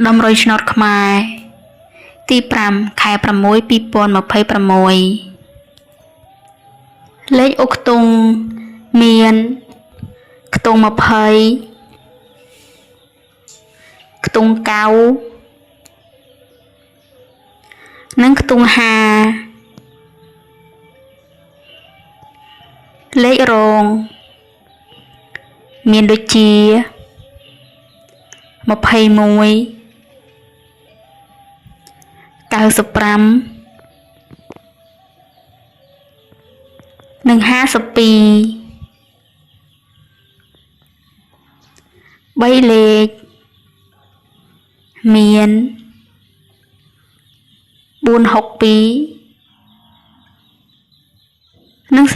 ដំរុយឆ្នោតខ្មែរទី5 ខែ 6 2026 លេខអុកខ្ទង់មានខ្ទង់20ខ្ទង់9និងខ្ទង់50លេខរងមានដូចជា21 95និង52 3លេខមាន462និង007